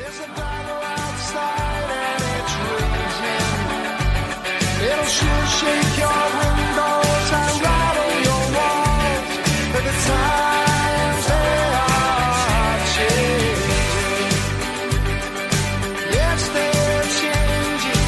There's a battle outside and it's raging. It'll sure shake your windows and rattle your walls. But the times they are changing. Yes, they're changing.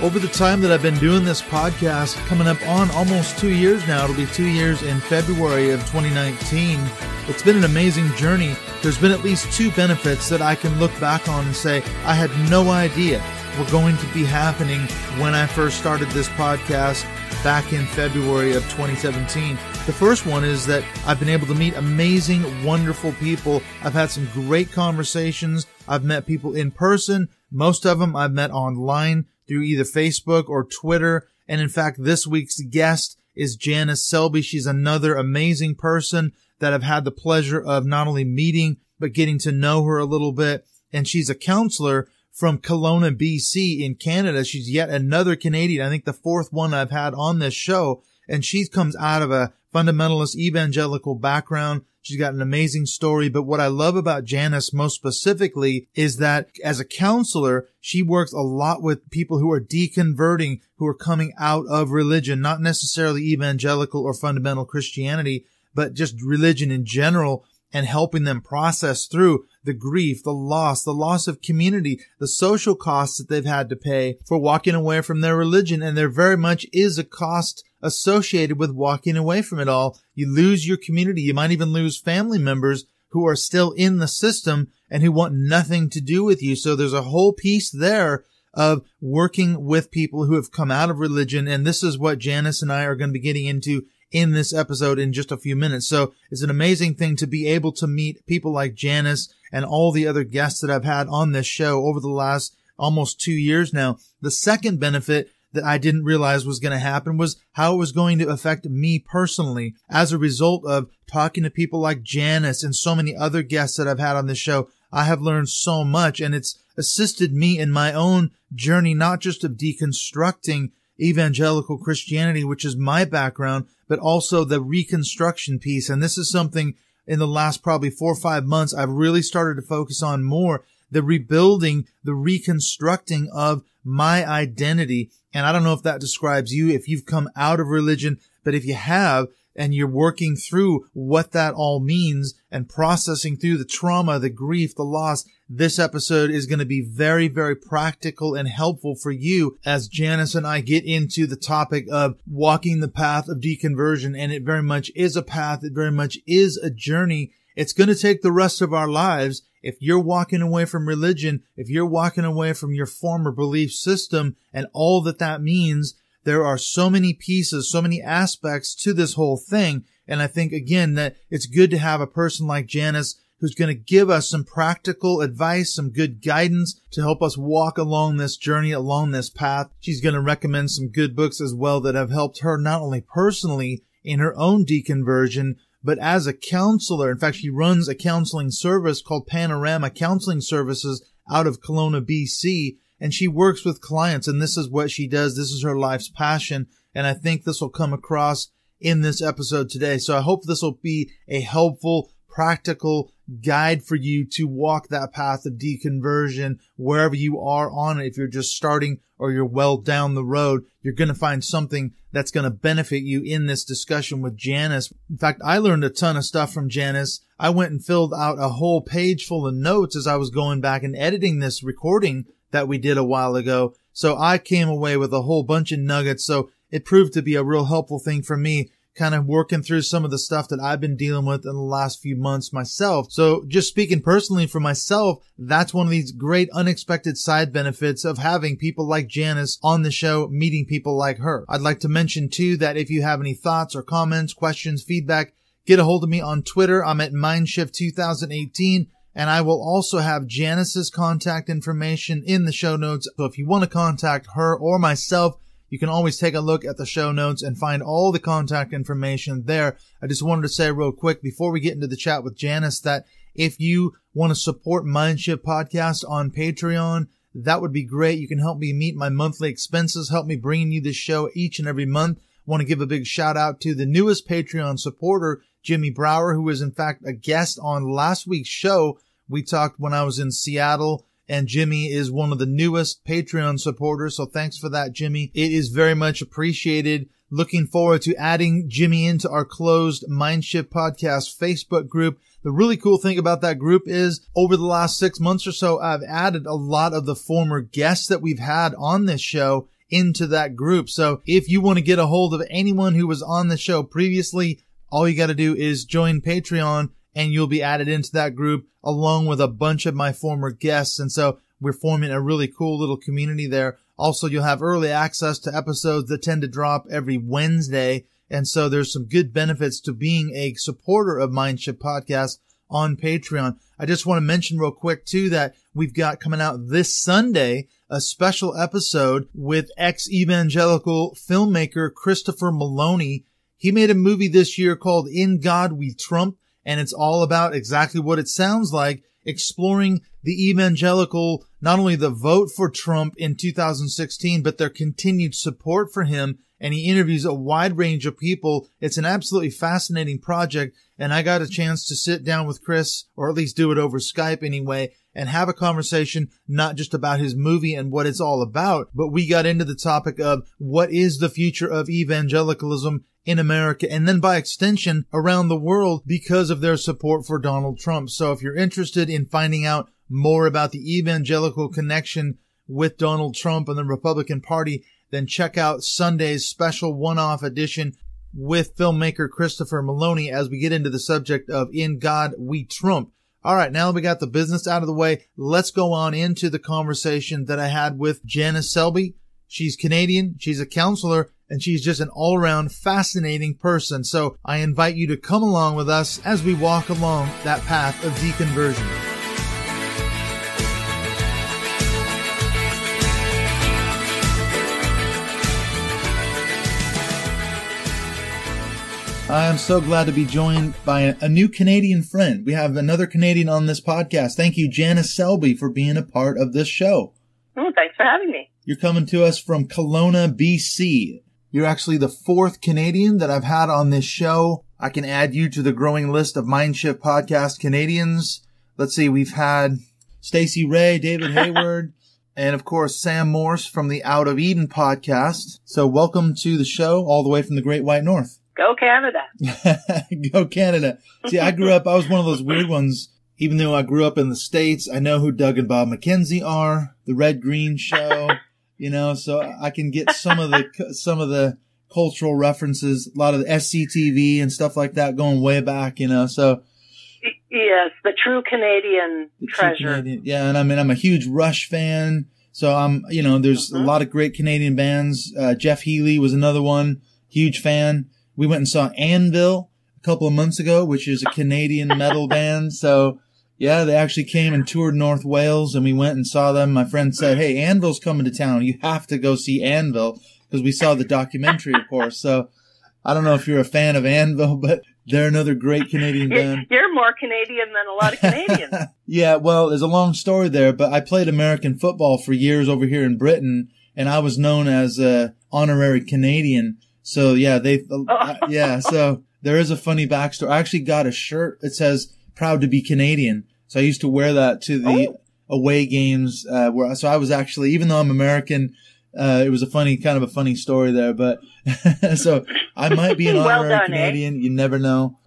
Over the time that I've been doing this podcast, coming up on almost 2 years now, it'll be 2 years in February of 2019. It's been an amazing journey. There's been at least two benefits that I can look back on and say, I had no idea were going to be happening when I first started this podcast back in February of 2017. The first one is that I've been able to meet amazing, wonderful people. I've had some great conversations. I've met people in person. Most of them I've met online through either Facebook or Twitter. And in fact, this week's guest is Janice Selbie. She's another amazing person that I've had the pleasure of not only meeting, but getting to know her a little bit. And she's a counselor from Kelowna, BC in Canada. She's yet another Canadian. I think the fourth one I've had on this show. And she comes out of a fundamentalist evangelical background. She's got an amazing story. But what I love about Janice most specifically is that as a counselor, she works a lot with people who are deconverting, who are coming out of religion, not necessarily evangelical or fundamental Christianity, but just religion in general, and helping them process through the grief, the loss of community, the social costs that they've had to pay for walking away from their religion. And there very much is a cost associated with walking away from it all. You lose your community. You might even lose family members who are still in the system and who want nothing to do with you. So there's a whole piece there of working with people who have come out of religion. And this is what Janice and I are going to be getting into in this episode in just a few minutes. So it's an amazing thing to be able to meet people like Janice and all the other guests that I've had on this show over the last almost 2 years now. The second benefit that I didn't realize was going to happen was how it was going to affect me personally as a result of talking to people like Janice and so many other guests that I've had on this show. I have learned so much, and it's assisted me in my own journey, not just of deconstructing evangelical Christianity, which is my background, but also the reconstruction piece. And this is something in the last probably 4 or 5 months I've really started to focus on more, the rebuilding, the reconstructing of my identity. And I don't know if that describes you, if you've come out of religion, but if you have, and you're working through what that all means and processing through the trauma, the grief, the loss, this episode is going to be very, very practical and helpful for you as Janice and I get into the topic of walking the path of deconversion. And it very much is a path. It very much is a journey. It's going to take the rest of our lives. If you're walking away from religion, if you're walking away from your former belief system and all that that means, there are so many pieces, so many aspects to this whole thing. And I think, again, that it's good to have a person like Janice who's going to give us some practical advice, some good guidance to help us walk along this journey, along this path. She's going to recommend some good books as well that have helped her not only personally in her own deconversion, but as a counselor. In fact, she runs a counseling service called Panorama Counseling Services out of Kelowna, BC. And she works with clients, and this is what she does. This is her life's passion. And I think this will come across in this episode today. So I hope this will be a helpful, practical guide for you to walk that path of deconversion wherever you are on it. If you're just starting or you're well down the road, you're going to find something that's going to benefit you in this discussion with Janice. In fact, I learned a ton of stuff from Janice. I went and filled out a whole page full of notes as I was going back and editing this recording that we did a while ago. So I came away with a whole bunch of nuggets. So it proved to be a real helpful thing for me, kind of working through some of the stuff that I've been dealing with in the last few months myself. So just speaking personally for myself, that's one of these great unexpected side benefits of having people like Janice on the show, meeting people like her. I'd like to mention too that if you have any thoughts or comments, questions, feedback, get a hold of me on Twitter. I'm at Mindshift2018. And I will also have Janice's contact information in the show notes. So if you want to contact her or myself, you can always take a look at the show notes and find all the contact information there. I just wanted to say real quick before we get into the chat with Janice that if you want to support Mindshift Podcast on Patreon, that would be great. You can help me meet my monthly expenses, help me bringing you this show each and every month. want to give a big shout out to the newest Patreon supporter, Jimmy Brower, who was in fact a guest on last week's show. We talked when I was in Seattle, and Jimmy is one of the newest Patreon supporters. So thanks for that, Jimmy. It is very much appreciated. Looking forward to adding Jimmy into our closed Mindshift Podcast Facebook group. The really cool thing about that group is over the last 6 months or so, I've added a lot of the former guests that we've had on this show into that group. So if you want to get a hold of anyone who was on the show previously, all you got to do is join Patreon and you'll be added into that group along with a bunch of my former guests. And so we're forming a really cool little community there. Also, you'll have early access to episodes that tend to drop every Wednesday. And so there's some good benefits to being a supporter of Mindshift Podcast on Patreon. I just want to mention real quick too that we've got coming out this Sunday a special episode with ex-evangelical filmmaker Christopher Maloney. He made a movie this year called In God We Trump, and it's all about exactly what it sounds like, exploring the evangelical, not only the vote for Trump in 2016, but their continued support for him. And he interviews a wide range of people. It's an absolutely fascinating project. And I got a chance to sit down with Chris, or at least do it over Skype anyway, and have a conversation, not just about his movie and what it's all about, but we got into the topic of what is the future of evangelicalism in America, and then by extension around the world because of their support for Donald Trump. So if you're interested in finding out more about the evangelical connection with Donald Trump and the Republican Party, then check out Sunday's special one-off edition with filmmaker Christopher Maloney as we get into the subject of In God We Trump. All right, now that we got the business out of the way, let's go on into the conversation that I had with Janice Selbie. She's Canadian, she's a counselor, and she's just an all-around fascinating person. So I invite you to come along with us as we walk along that path of deconversion. I am so glad to be joined by a new Canadian friend. We have another Canadian on this podcast. Thank you, Janice Selbie, for being a part of this show. Thanks for having me. You're coming to us from Kelowna, BC. You're actually the fourth Canadian that I've had on this show. I can add you to the growing list of Mindshift Podcast Canadians. Let's see, we've had Stacey Ray, David Hayward, and of course, Sam Morse from the Out of Eden podcast. So welcome to the show all the way from the Great White North. Go Canada. Go Canada. See, I was one of those weird ones. Even though I grew up in the States, I know who Doug and Bob McKenzie are, the Red Green Show, so I can get some of the cultural references, a lot of the SCTV and stuff like that going way back, so. Yes, the true Canadian treasure. Yeah, and I'm a huge Rush fan. So there's a lot of great Canadian bands. Jeff Healey was another one, huge fan. We went and saw Anvil a couple of months ago, which is a Canadian metal band. So, yeah, they actually came and toured North Wales, and we went and saw them. My friend said, hey, Anvil's coming to town. You have to go see Anvil, because we saw the documentary, of course. So, I don't know if you're a fan of Anvil, but they're another great Canadian band. You're more Canadian than a lot of Canadians. Yeah, well, there's a long story there, but I played American football for years over here in Britain, and I was known as a honorary Canadian. So yeah, so there is a funny backstory. I actually got a shirt that says proud to be Canadian. So I used to wear that to the away games, so I was actually, even though I'm American, it was kind of a funny story there, but so I might be an honorary Canadian. You never know.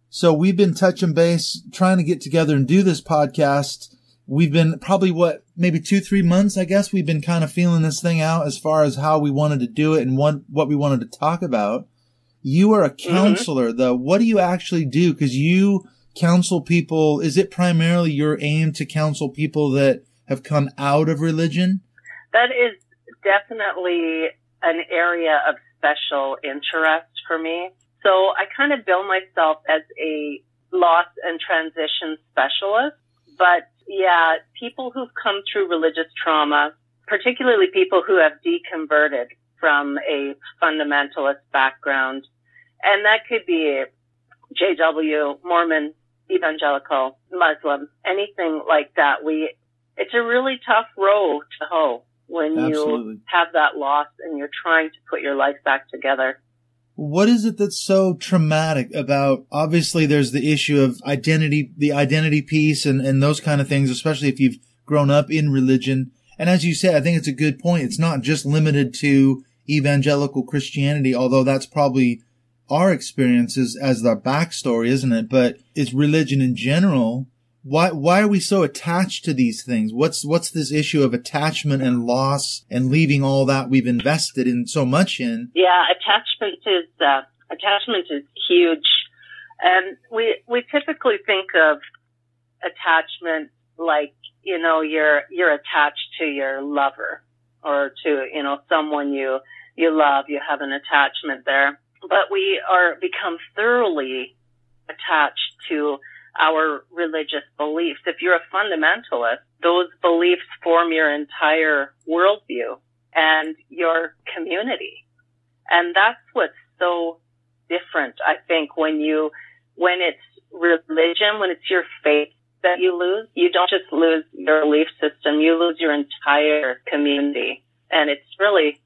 So we've been touching base, trying to get together and do this podcast. We've been probably maybe 2-3 months, I guess. We've been kind of feeling this thing out as far as how we wanted to do it and what we wanted to talk about. You are a counselor, though. What do you actually do? Because you counsel people. Is it primarily your aim to counsel people that have come out of religion? That is definitely an area of special interest for me. So I kind of bill myself as a loss and transition specialist. But yeah, people who've come through religious trauma, particularly people who have deconverted from a fundamentalist background, and that could be JW, Mormon, evangelical, Muslim, anything like that. It's a really tough row to hoe. when Absolutely. you have that loss and you're trying to put your life back together. What is it that's so traumatic about, obviously there's the issue of identity, the identity piece and those kind of things, especially if you've grown up in religion. And as you said, I think it's a good point. It's not just limited to evangelical Christianity, although that's probably our experiences as the backstory, isn't it? But it's religion in general. Why are we so attached to these things? What's this issue of attachment and loss and leaving all that we've invested in so much in? Yeah, attachment is huge. And we typically think of attachment like, you're attached to your lover or to, someone you love. You have an attachment there. But we become thoroughly attached to our religious beliefs. If you're a fundamentalist, those beliefs form your entire worldview and your community. And that's what's so different, I think, when it's religion, when it's your faith that you lose, you don't just lose your belief system, you lose your entire community. And it's tragic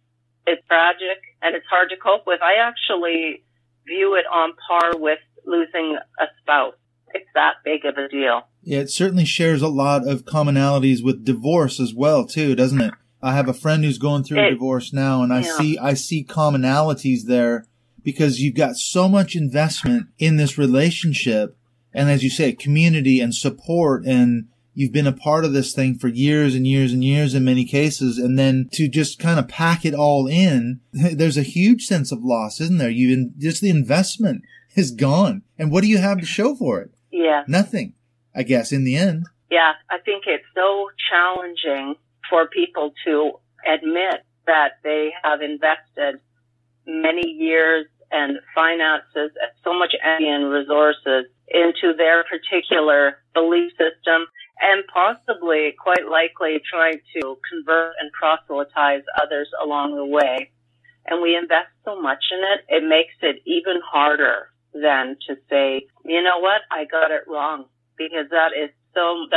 and it's hard to cope with. I actually view it on par with losing a spouse. It's that big of a deal. Yeah, it certainly shares a lot of commonalities with divorce as well, too, doesn't it? I have a friend who's going through a divorce now, and I see commonalities there because you've got so much investment in this relationship. And as you say, community and support, and you've been a part of this thing for years and years and years in many cases. And then to just kind of pack it all in, there's a huge sense of loss, isn't there? Just the investment is gone. And what do you have to show for it? Yeah. Nothing, I guess, in the end. Yeah, I think it's so challenging for people to admit that they have invested many years and finances and so much energy and resources into their particular belief system and possibly, quite likely, trying to convert and proselytize others along the way. And we invest so much in it, it makes it even harder than to say, you know what, I got it wrong, because that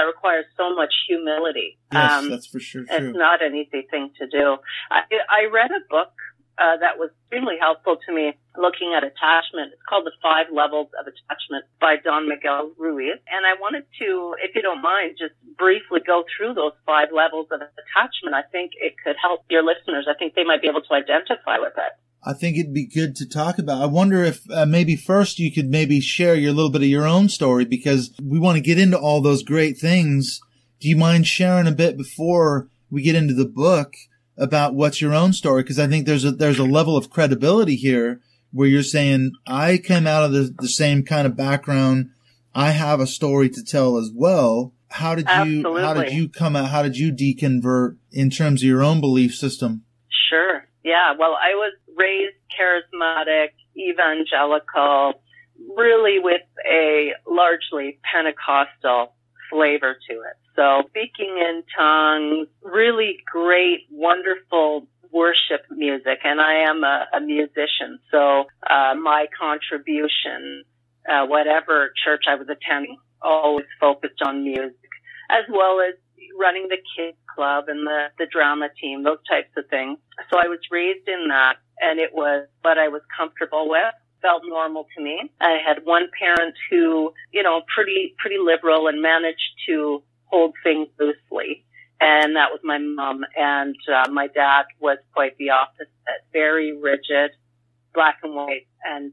requires so much humility. Yes, that's for sure true. It's not an easy thing to do. I read a book that was extremely helpful to me looking at attachment. It's called The 5 Levels of Attachment by Don Miguel Ruiz. And I wanted to, if you don't mind, just briefly go through those 5 levels of attachment. I think it could help your listeners. I think they might be able to identify with it. I think it'd be good to talk about. I wonder if maybe first you could maybe share your little bit of your own story, because we want to get into all those great things. Do you mind sharing a bit before we get into the book about what's your own story? Because I think there's a level of credibility here where you're saying, I came out of the same kind of background. I have a story to tell as well. How did you come out? How did you deconvert in terms of your own belief system? Sure. Yeah. Well, I was raised charismatic, evangelical, really with a largely Pentecostal flavor to it. So speaking in tongues, really great, wonderful worship music. And I am a musician. So my contribution, whatever church I was attending, always focused on music, as well as running the kids club and the drama team, those types of things. So I was raised in that, and it was what I was comfortable with, felt normal to me. I had one parent who, pretty liberal and managed to hold things loosely, and that was my mom. And my dad was quite the opposite, very rigid, black and white, and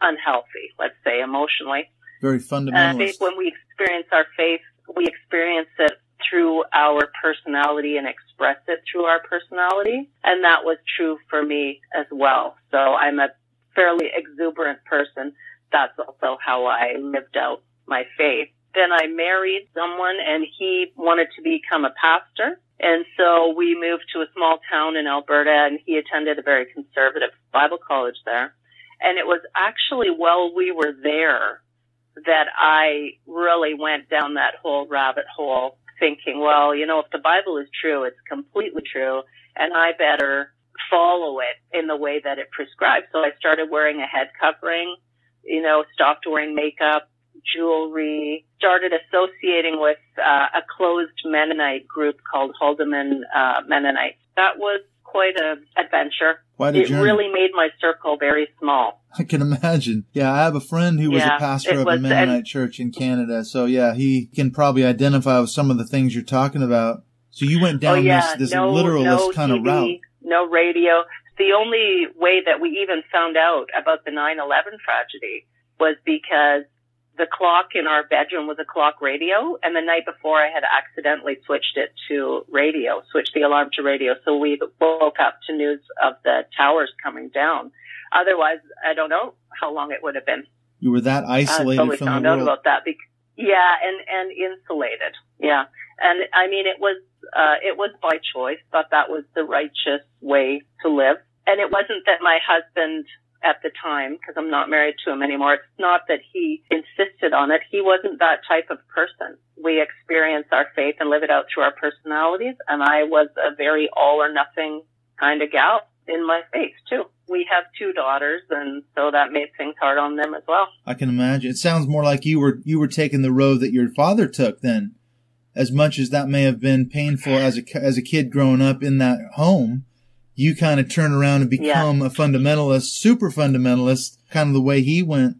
unhealthy, let's say, emotionally. Very fundamentalist. I think when we experience our faith, we experience it through our personality and express it through our personality. And that was true for me as well. So I'm a fairly exuberant person. That's also how I lived out my faith. Then I married someone, and he wanted to become a pastor. And so we moved to a small town in Alberta, and he attended a very conservative Bible college there. And it was actually while we were there that I really went down that whole rabbit hole, thinking, well, if the Bible is true, it's completely true, and I better follow it in the way that it prescribes. So I started wearing a head covering, stopped wearing makeup, jewelry, started associating with a closed Mennonite group called Haldeman Mennonites. that was quite an adventure. Quite a journey. It really made my circle very small. I can imagine. Yeah, I have a friend who was a pastor of a Mennonite church in Canada. So yeah, he can probably identify with some of the things you're talking about. So you went down this literalist kind of route. No radio. The only way that we even found out about the 9/11 tragedy was because the clock in our bedroom was a clock radio, and the night before I had accidentally switched the alarm to radio. So we woke up to news of the towers coming down. Otherwise, I don't know how long it would have been. You were that isolated from the world. So we found out about that. And insulated. Yeah. And I mean, it was by choice. Thought that was the righteous way to live. And it wasn't that my husband at the time, because I'm not married to him anymore, it's not that he insisted on it. He wasn't that type of person. We experience our faith and live it out through our personalities. And I was a very all or nothing kind of gal in my faith too. We have 2 daughters, and so that made things hard on them as well. I can imagine. It sounds more like you were taking the road that your father took then. As much as that may have been painful as a kid growing up in that home, you kind of turn around and become a fundamentalist, super fundamentalist, kind of the way he went.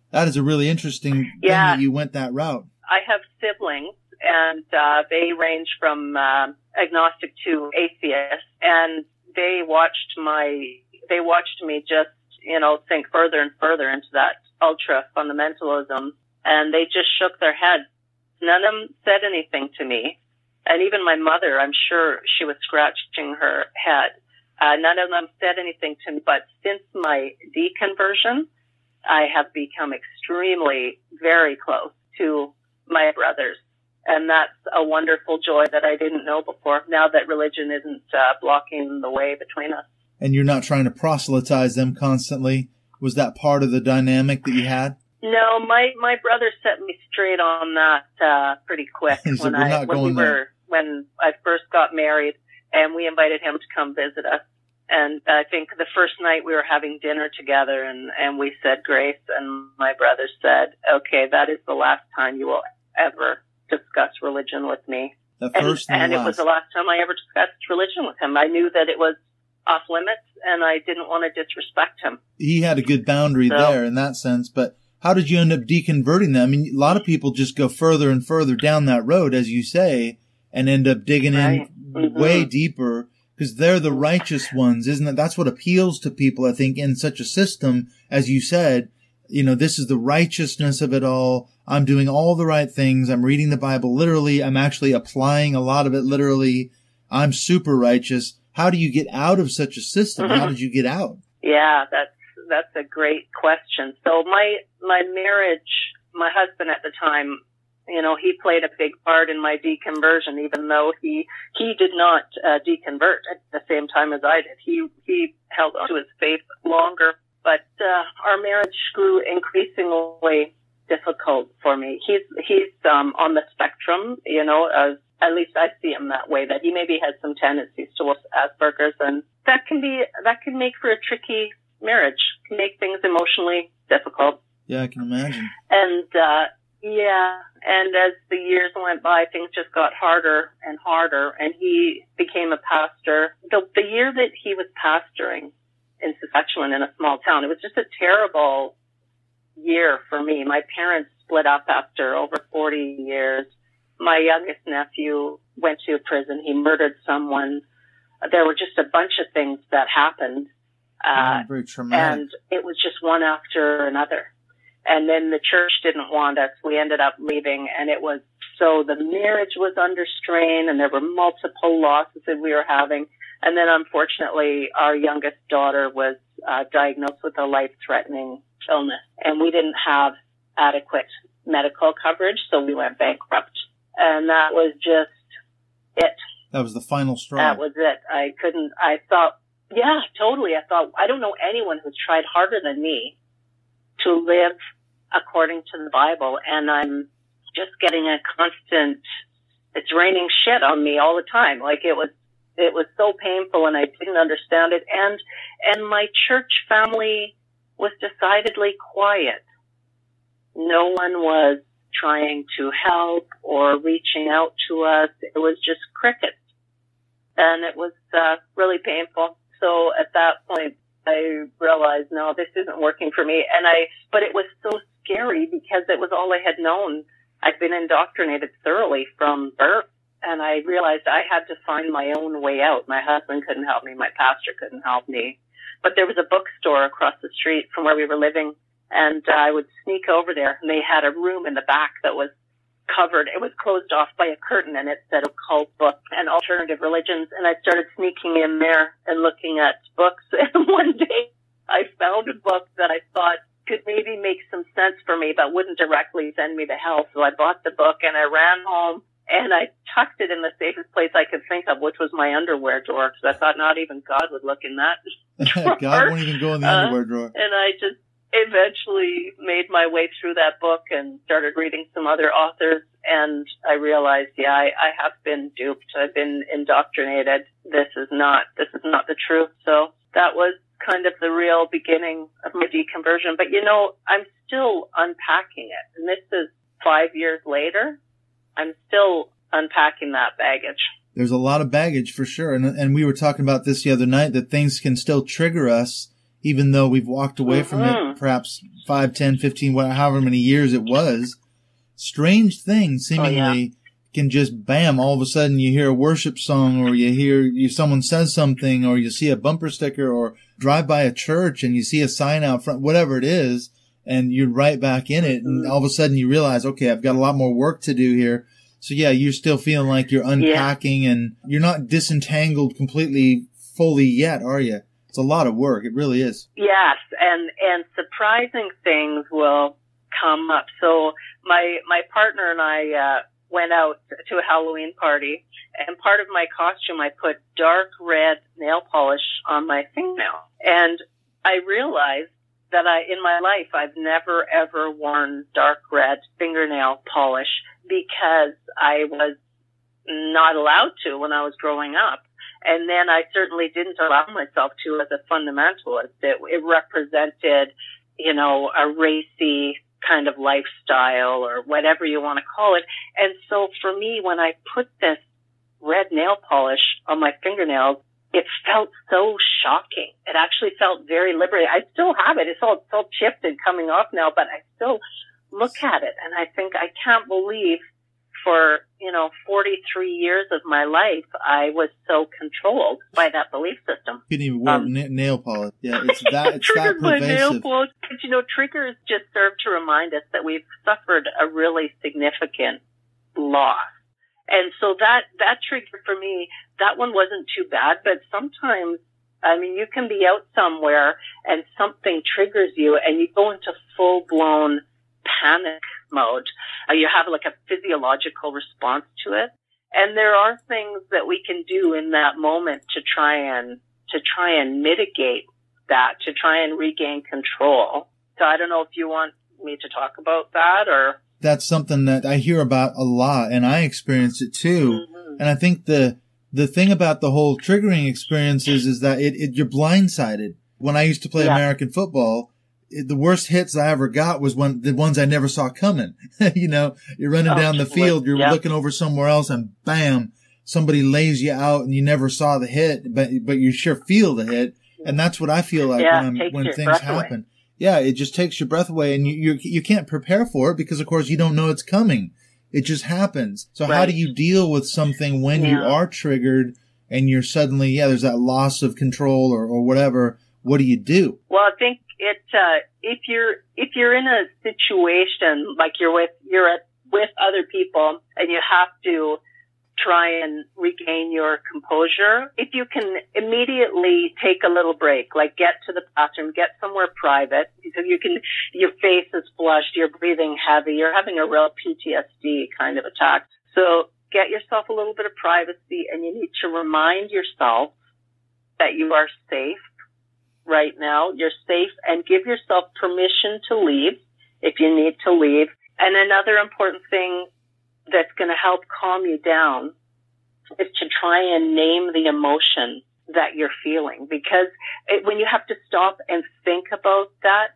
That is a really interesting thing that you went that route. I have siblings, and they range from agnostic to atheist, and they watched me just, think further and further into that ultra fundamentalism, and they just shook their heads. None of them said anything to me. And even my mother, I'm sure she was scratching her head. None of them said anything to me. But since my deconversion, I have become extremely very close to my brothers. And that's a wonderful joy that I didn't know before, now that religion isn't blocking the way between us. And you're not trying to proselytize them constantly? Was that part of the dynamic that you had? No, my brother set me straight on that pretty quick when I first got married, and we invited him to come visit us. And I think the first night we were having dinner together, and we said grace, and my brother said, "Okay, that is the last time you will ever discuss religion with me." The first and it was the last time I ever discussed religion with him. I knew that it was off limits, and I didn't want to disrespect him. He had a good boundary there in that sense, but how did you end up deconverting them? I mean, a lot of people just go further and further down that road, as you say, and end up digging in way deeper because they're the righteous ones, isn't it? That's what appeals to people, I think, in such a system. As you said, this is the righteousness of it all. I'm doing all the right things. I'm reading the Bible literally. I'm actually applying a lot of it literally. I'm super righteous. How do you get out of such a system? How did you get out? Yeah, that's a great question. So my marriage, my husband at the time, he played a big part in my deconversion, even though he did not deconvert at the same time as I did. He held on to his faith longer, but our marriage grew increasingly difficult for me. He's on the spectrum, at least I see him that way, that he maybe has some tendencies towards Asperger's, and that can make for a tricky marriage, can make things emotionally difficult. Yeah, I can imagine. And and as the years went by, things just got harder and harder, and he became a pastor. The year that he was pastoring in Saskatchewan, in a small town, it was just a terrible year for me. My parents split up after over 40 years. My youngest nephew went to prison. He murdered someone. There were just a bunch of things that happened. Very traumatic. And it was just one after another. And then the church didn't want us. We ended up leaving, and the marriage was under strain, and there were multiple losses that we were having. And then unfortunately, our youngest daughter was diagnosed with a life-threatening illness, and we didn't have adequate medical coverage, so we went bankrupt. And that was just it. That was the final straw. That was it. I thought, I don't know anyone who's tried harder than me to live according to the Bible, and I'm just getting a constant, it's raining shit on me all the time. Like it was so painful, and I didn't understand it. And my church family was decidedly quiet. No one was trying to help or reaching out to us. It was just crickets. and it was really painful. So at that point, I realized, no, this isn't working for me. But it was so scary because it was all I had known. I'd been indoctrinated thoroughly from birth, and I realized I had to find my own way out. My husband couldn't help me. My pastor couldn't help me. But there was a bookstore across the street from where we were living, and I would sneak over there, and they had a room in the back that was covered. It was closed off by a curtain, and it said occult books and alternative religions. And I started sneaking in there and looking at books. And one day I found a book that I thought could maybe make some sense for me, but wouldn't directly send me to hell. So I bought the book and I ran home and I tucked it in the safest place I could think of, which was my underwear drawer, because I thought not even God would look in that drawer. God won't even go in the underwear drawer. And I just eventually made my way through that book and started reading some other authors, and I realized, I have been duped. I've been indoctrinated. This is not the truth. So that was kind of the real beginning of my deconversion. But I'm still unpacking it. And this is 5 years later. I'm still unpacking that baggage. There's a lot of baggage for sure. And we were talking about this the other night, that things can still trigger us, even though we've walked away from it perhaps 5, 10, 15, however many years it was. Strange things seemingly can just, bam, all of a sudden you hear a worship song, or you hear someone says something, or you see a bumper sticker, or drive by a church and you see a sign out front, whatever it is, and you're right back in it. And all of a sudden you realize, okay, I've got a lot more work to do here. So you're still feeling like you're unpacking and you're not disentangled completely fully yet, are you? It's a lot of work. It really is. Yes. And surprising things will come up. So my partner and I, went out to a Halloween party, and part of my costume, I put dark red nail polish on my fingernail. And I realized that in my life, I've never ever worn dark red fingernail polish because I was not allowed to when I was growing up. And then I certainly didn't allow myself to as a fundamentalist. It represented, a racy kind of lifestyle, or whatever you want to call it. And so for me, when I put this red nail polish on my fingernails, it felt so shocking. It actually felt very liberating. I still have it. It's all chipped and coming off now, but I still look at it and I think, I can't believe for, 43 years of my life, I was so controlled by that belief system. You couldn't even wear nail polish. Yeah, it's that pervasive. My nail polish. But, triggers just serve to remind us that we've suffered a really significant loss. And so that trigger for me, that one wasn't too bad, but sometimes, you can be out somewhere and something triggers you and you go into full-blown panic mode. You have like a physiological response to it. And there are things that we can do in that moment to try and mitigate that, to try and regain control. So I don't know if you want me to talk about that, or. That's something that I hear about a lot, and I experienced it too. Mm-hmm. And I think the thing about the whole triggering experiences is that you're blindsided. When I used to play American football, the worst hits I ever got was the ones I never saw coming. You're running down the field, you're looking over somewhere else, and bam, somebody lays you out and you never saw the hit, but you sure feel the hit. And that's what I feel like when things happen. Away. Yeah, it just takes your breath away, and you can't prepare for it because, of course, you don't know it's coming. It just happens. So how do you deal with something when you are triggered and you're suddenly, there's that loss of control or whatever? What do you do? Well, I think if you're in a situation like you're with other people and you have to try and regain your composure, if you can immediately take a little break, like get to the bathroom, get somewhere private, so your face is flushed, you're breathing heavy, you're having a real PTSD kind of attack. So get yourself a little bit of privacy, and you need to remind yourself that you are safe right now. You're safe, and give yourself permission to leave if you need to leave. And another important thing that's going to help calm you down is to try and name the emotion that you're feeling, because when you have to stop and think about that,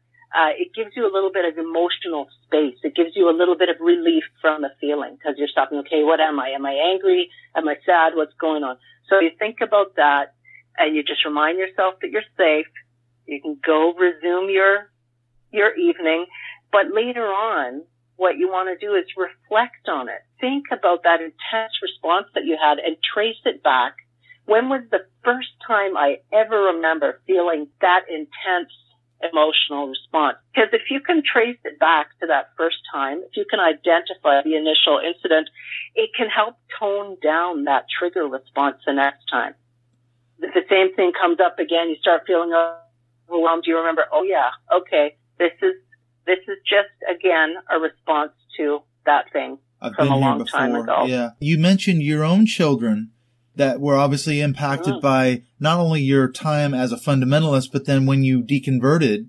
it gives you a little bit of emotional space. It gives you a little bit of relief from the feeling because you're stopping, okay, what am I? Am I angry? Am I sad? What's going on? So you think about that and you just remind yourself that you're safe. You can go resume your evening. But later on, what you want to do is reflect on it. Think about that intense response that you had and trace it back. When was the first time I ever remember feeling that intense emotional response? Because if you can trace it back to that first time, if you can identify the initial incident, it can help tone down that trigger response the next time. If the same thing comes up again, you start feeling overwhelmed, you remember, oh yeah, okay, this is just, again, a response to that thing from a long time ago. Yeah. You mentioned your own children that were obviously impacted by not only your time as a fundamentalist, but then when you deconverted.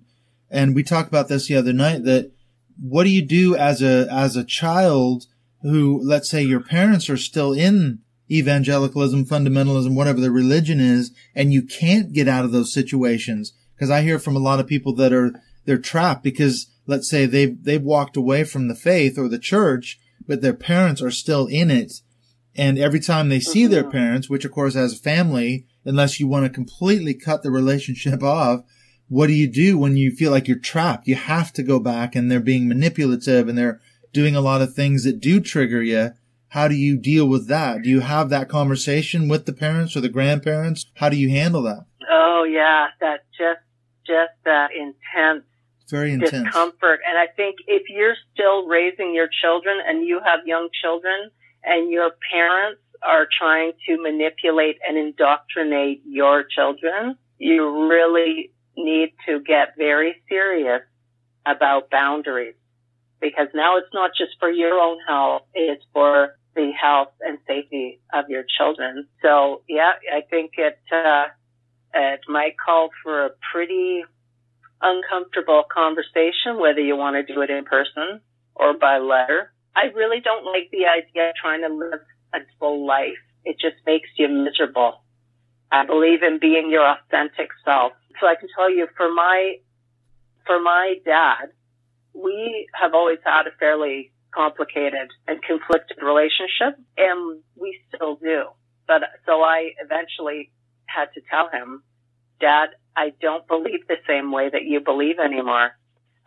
And we talked about this the other night, that what do you do as a child who, let's say your parents are still in evangelicalism, fundamentalism, whatever the religion is, and you can't get out of those situations? Because I hear from a lot of people that they're trapped because, let's say they've walked away from the faith or the church, but their parents are still in it. And every time they see their parents, which of course as a family, unless you want to completely cut the relationship off, what do you do when you feel like you're trapped? You have to go back and they're being manipulative and they're doing a lot of things that do trigger you. How do you deal with that? Do you have that conversation with the parents or the grandparents? How do you handle that? Oh yeah, that just that intense, very intense discomfort. And I think if you're still raising your children and you have young children and your parents are trying to manipulate and indoctrinate your children, you really need to get very serious about boundaries. Because now it's not just for your own health, it's for the health and safety of your children. So yeah, I think it might call for a pretty uncomfortable conversation, whether you want to do it in person or by letter. I really don't like the idea of trying to live a full life. It just makes you miserable. I believe in being your authentic self. So I can tell you, for my dad, we have always had a fairly complicated and conflicted relationship, and we still do. But so I eventually had to tell him, Dad, I don't believe the same way that you believe anymore.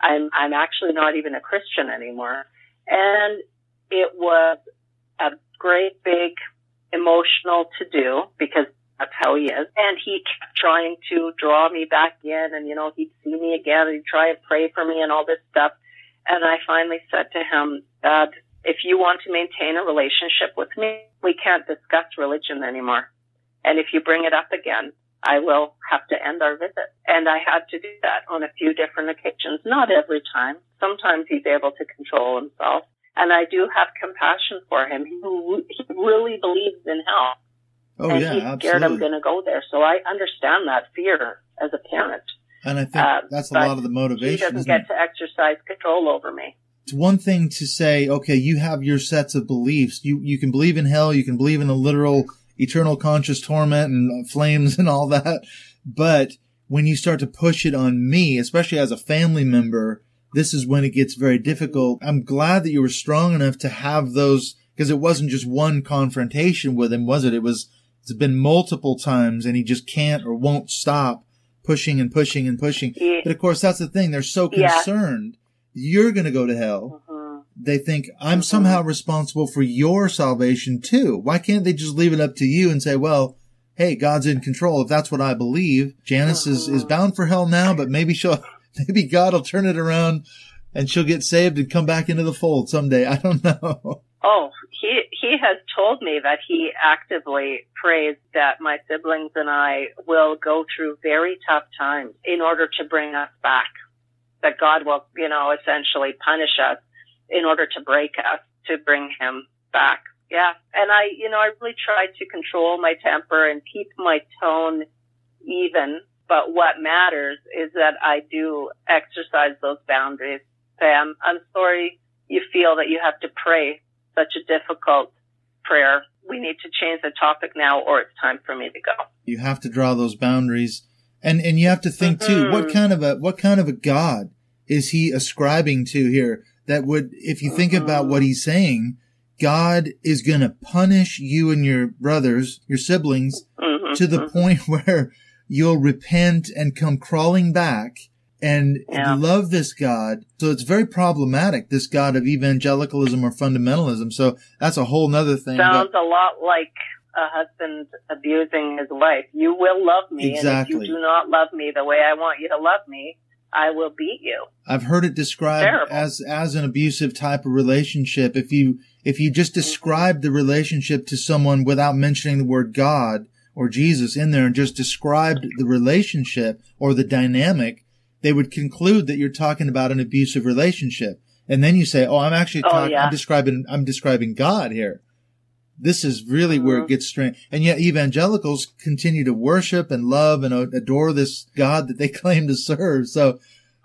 I'm actually not even a Christian anymore. And it was a great big emotional to do because that's how he is. And he kept trying to draw me back in and, he'd see me again and he'd try and pray for me and all this stuff. And I finally said to him, Dad, if you want to maintain a relationship with me, we can't discuss religion anymore. And if you bring it up again, I will have to end our visit. And I had to do that on a few different occasions, not every time. Sometimes he's able to control himself. And I do have compassion for him. He really believes in hell. Oh, and yeah, he's scared I'm going to go there. So I understand that fear as a parent. And I think that's a lot of the motivation. He doesn't get to exercise control over me. It's one thing to say, okay, you have your sets of beliefs. You can believe in hell. You can believe in the literal eternal conscious torment and flames and all that. But when you start to push it on me, especially as a family member, this is when it gets very difficult. I'm glad that you were strong enough to have those, because it wasn't just one confrontation with him, was it? It's been multiple times and he just can't or won't stop pushing and pushing and pushing. Yeah. But of course, that's the thing. They're so concerned you're going to go to hell. They think I'm somehow responsible for your salvation too. Why can't they just leave it up to you and say, well, hey, God's in control. If that's what I believe, Janice is bound for hell now, but maybe God will turn it around and she'll get saved and come back into the fold someday. I don't know. Oh, he has told me that he actively prays that my siblings and I will go through very tough times in order to bring us back. That God will, essentially punish us in order to break us, to bring him back. Yeah. And I really try to control my temper and keep my tone even. But what matters is that I do exercise those boundaries. Sam, I'm sorry you feel that you have to pray such a difficult prayer. We need to change the topic now, or it's time for me to go. You have to draw those boundaries. And you have to think too, what kind of a God is he ascribing to here? That would, if you think about what he's saying, God is going to punish you and your brothers, your siblings, to the point where you'll repent and come crawling back and love this God. So it's very problematic, this God of evangelicalism or fundamentalism. So that's a whole nother thing. Sounds a lot like a husband abusing his wife. You will love me. Exactly. And if you do not love me the way I want you to love me, I will beat you. I've heard it described as an abusive type of relationship. If you just describe the relationship to someone without mentioning the word God or Jesus in there and just described the relationship or the dynamic, they would conclude that you're talking about an abusive relationship. And then you say, "Oh, I'm actually I'm describing God here." This is really where it gets strange. And yet evangelicals continue to worship and love and adore this God that they claim to serve. So,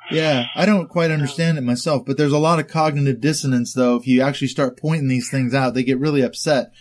yeah, I don't quite understand it myself, but there's a lot of cognitive dissonance, though. If you actually start pointing these things out, they get really upset.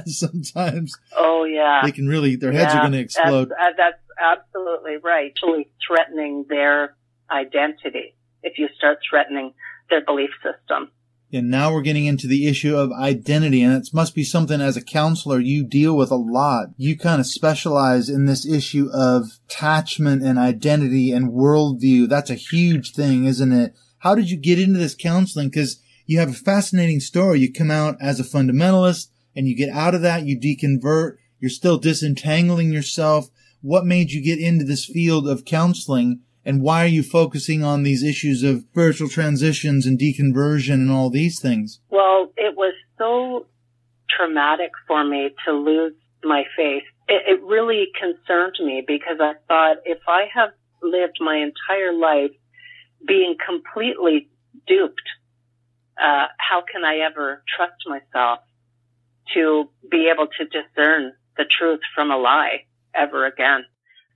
Sometimes. Oh, yeah. They can really, their heads are going to explode. That's absolutely right. Actually threatening their identity if you start threatening their belief system. And now we're getting into the issue of identity, and it must be something as a counselor you deal with a lot. You kind of specialize in this issue of attachment and identity and worldview. That's a huge thing, isn't it? How did you get into this counseling? Because you have a fascinating story. You come out as a fundamentalist, and you get out of that, you deconvert, you're still disentangling yourself. What made you get into this field of counseling? And why are you focusing on these issues of spiritual transitions and deconversion and all these things? Well, it was so traumatic for me to lose my faith. It really concerned me because I thought, if I have lived my entire life being completely duped, how can I ever trust myself to be able to discern the truth from a lie ever again?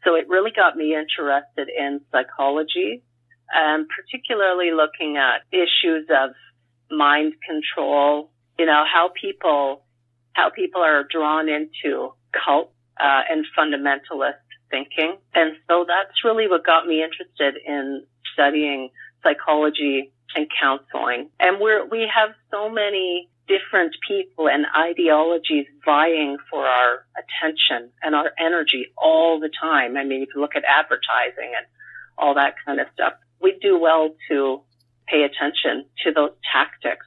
So it really got me interested in psychology, particularly looking at issues of mind control, how people are drawn into cult and fundamentalist thinking. And so that's really what got me interested in studying psychology and counseling. And we have so many different people and ideologies vying for our attention and our energy all the time. I mean, if you look at advertising and all that kind of stuff, we do well to pay attention to those tactics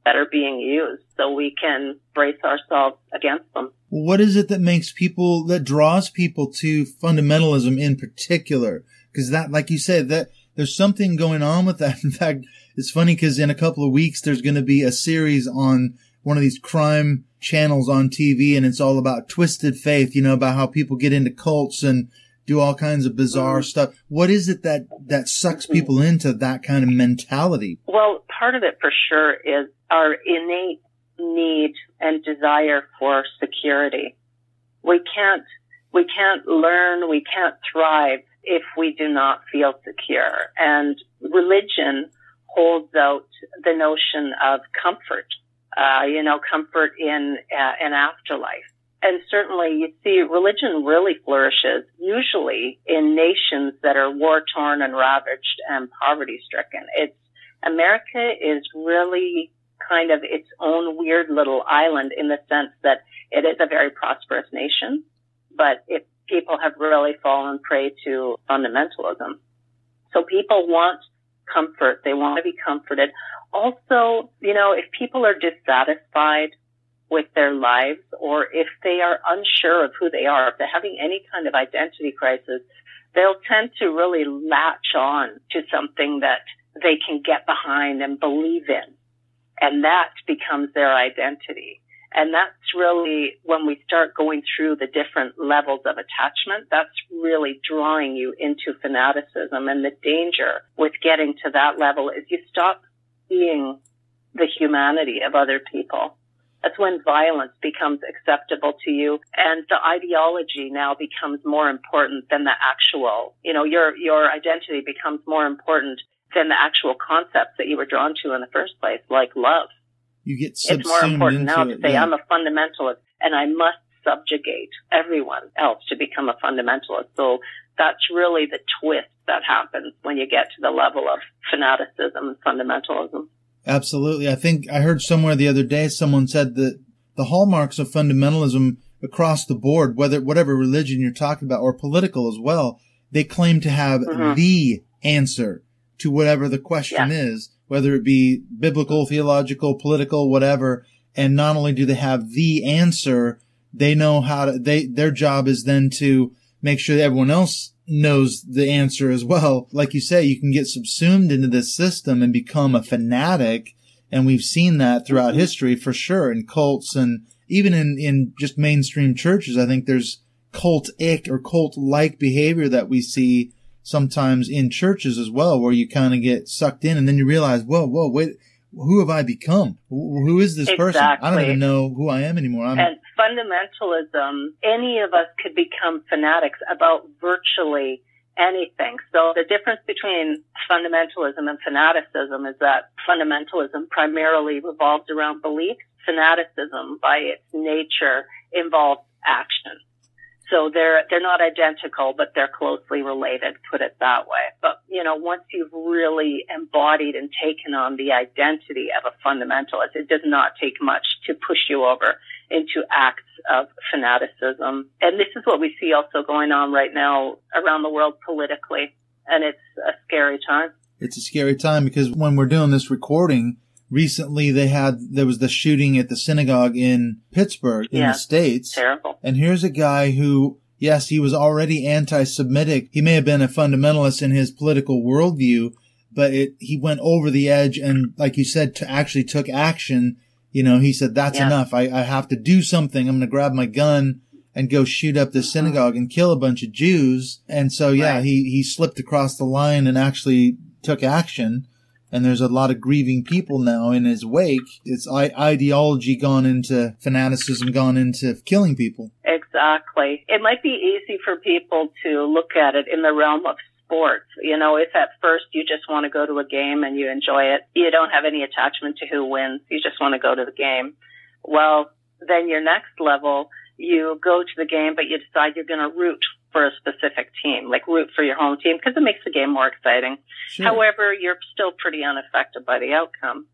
that are being used so we can brace ourselves against them. What is it that draws people to fundamentalism in particular? Because that, like you said, that there's something going on with that. In fact, it's funny because in a couple of weeks, there's going to be a series on one of these crime channels on TV, and it's all about twisted faith, about how people get into cults and do all kinds of bizarre stuff. What is it that sucks people into that kind of mentality? Well, part of it for sure is our innate need and desire for security. We can't learn, we can't thrive if we do not feel secure. And religion holds out the notion of comfort, comfort in an afterlife. And certainly you see religion really flourishes usually in nations that are war-torn and ravaged and poverty-stricken. America is really kind of its own weird little island in the sense that it is a very prosperous nation, but people have really fallen prey to fundamentalism. So people want comfort. They want to be comforted. Also, if people are dissatisfied with their lives, or if they are unsure of who they are, if they're having any kind of identity crisis, they'll tend to really latch on to something that they can get behind and believe in. And that becomes their identity. And that's really, when we start going through the different levels of attachment, that's really drawing you into fanaticism. And the danger with getting to that level is you stop seeing the humanity of other people. That's when violence becomes acceptable to you, and the ideology now becomes more important than the actual, your identity becomes more important than the actual concepts that you were drawn to in the first place, like love. You get subsumed. It's more important now to say, yeah. I'm a fundamentalist and I must subjugate everyone else to become a fundamentalist. So That's really the twist that happens when you get to the level of fanaticism and fundamentalism. Absolutely. I think I heard somewhere the other day someone said that the hallmarks of fundamentalism across the board, whatever religion you're talking about or political as well, they claim to have the answer to whatever the question is, whether it be biblical, theological, political, whatever. And not only do they have the answer, they know how to, their job is then to make sure that everyone else knows the answer as well. Like you say, you can get subsumed into this system and become a fanatic. And we've seen that throughout history for sure in cults and even in just mainstream churches. I think there's cult-ic or cult-like behavior that we see sometimes in churches as well, where you kind of get sucked in and then you realize, whoa, wait, who have I become? Who is this person? I don't even know who I am anymore. And fundamentalism, any of us could become fanatics about virtually anything. So the difference between fundamentalism and fanaticism is that fundamentalism primarily revolves around belief. Fanaticism, by its nature, involves action. So they're not identical, but they're closely related, put it that way. But, once you've really embodied and taken on the identity of a fundamentalist, it does not take much to push you over into acts of fanaticism. And this is what we see also going on right now around the world politically. And it's a scary time. It's a scary time because when we're doing this recording, recently there was the shooting at the synagogue in Pittsburgh in the States. Terrible. And here's a guy who, yes, he was already anti-Semitic. He may have been a fundamentalist in his political worldview, but he went over the edge and, like you said, actually took action. He said, that's enough. I have to do something. I'm going to grab my gun and go shoot up the synagogue and kill a bunch of Jews. And so, he slipped across the line and actually took action. And there's a lot of grieving people now in his wake. It's ideology gone into fanaticism, gone into killing people. Exactly. It might be easy for people to look at it in the realm of sports. If at first you just want to go to a game and you enjoy it, you don't have any attachment to who wins. You just want to go to the game. Well, then your next level, you go to the game, but you decide you're going to root for a specific team, like root for your home team, because it makes the game more exciting. Sure. However, you're still pretty unaffected by the outcome.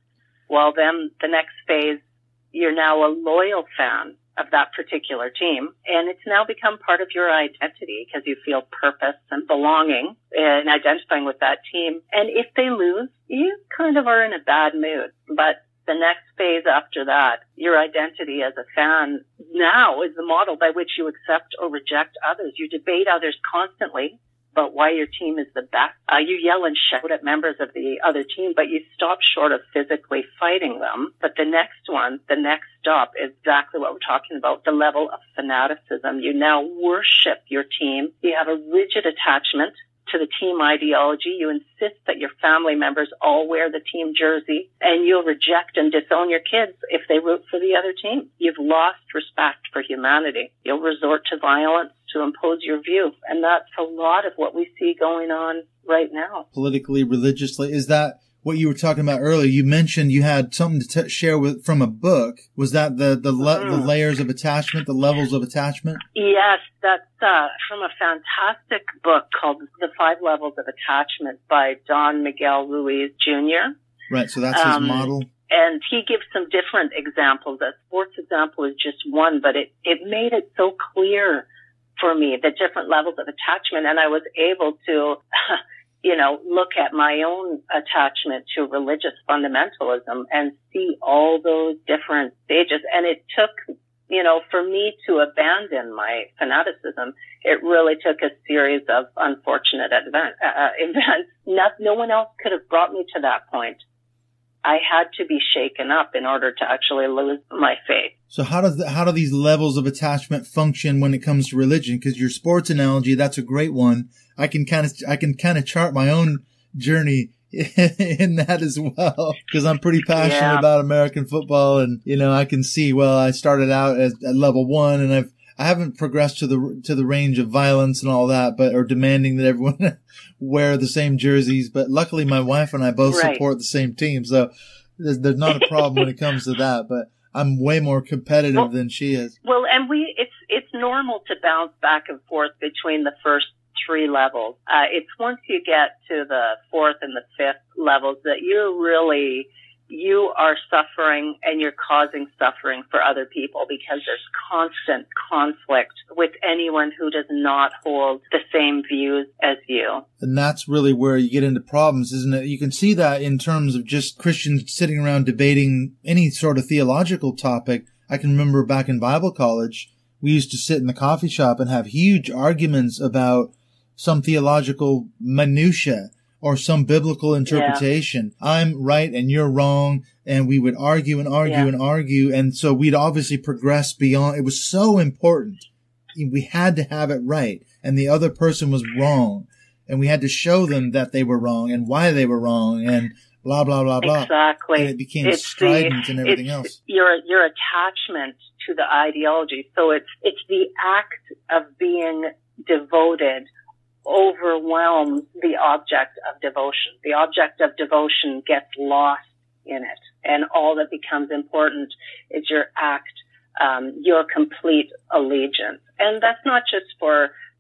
Well, then the next phase, you're now a loyal fan of that particular team, and it's now become part of your identity because you feel purpose and belonging and identifying with that team. And if they lose, you kind of are in a bad mood. But the next phase after that, your identity as a fan now is the model by which you accept or reject others. You debate others constantly about why your team is the best. You yell and shout at members of the other team, but you stop short of physically fighting them. But the next stop is exactly what we're talking about, the level of fanaticism. You now worship your team. You have a rigid attachment to the team ideology. You insist that your family members all wear the team jersey, and you'll reject and disown your kids if they root for the other team. You've lost respect for humanity. You'll resort to violence to impose your view. And that's a lot of what we see going on right now. Politically, religiously. Is that what you were talking about earlier? You mentioned you had something to share from a book. Was that the layers of attachment, the levels of attachment? Yes, that's from a fantastic book called The 5 Levels of Attachment by Don Miguel Ruiz Jr. Right, so that's his model. And he gives some different examples. A sports example is just one, but it made it so clear for me, the different levels of attachment. And I was able to look at my own attachment to religious fundamentalism and see all those different stages. And it took, for me to abandon my fanaticism, it really took a series of unfortunate events. No one else could have brought me to that point. I had to be shaken up in order to actually lose my faith. So how do these levels of attachment function when it comes to religion? Because your sports analogy, that's a great one. I can kind of chart my own journey in that as well, because I'm pretty passionate about American football, and I can see. Well, I started out at level 1, and I haven't progressed to the range of violence and all that, or demanding that everyone wear the same jerseys. But luckily, my wife and I both support the same team, so there's not a problem when it comes to that. But I'm way more competitive than she is. Well, and it's normal to bounce back and forth between the first 3 levels. It's once you get to the 4th and the 5th levels that you are suffering and you're causing suffering for other people because there's constant conflict with anyone who does not hold the same views as you. And that's really where you get into problems, isn't it? You can see that in terms of just Christians sitting around debating any sort of theological topic. I can remember back in Bible college, we used to sit in the coffee shop and have huge arguments about some theological minutia or some biblical interpretation. Yeah. I'm right and you're wrong. And we would argue and argue and argue. And so we'd obviously progress beyond. It was so important. We had to have it right. And the other person was wrong. And we had to show them that they were wrong and why they were wrong and blah, blah, blah, blah. Exactly. And it became strident and everything else. Your attachment to the ideology. So it's the act of being devoted overwhelms the object of devotion. The object of devotion gets lost in it. And all that becomes important is your act, your complete allegiance. And that's not just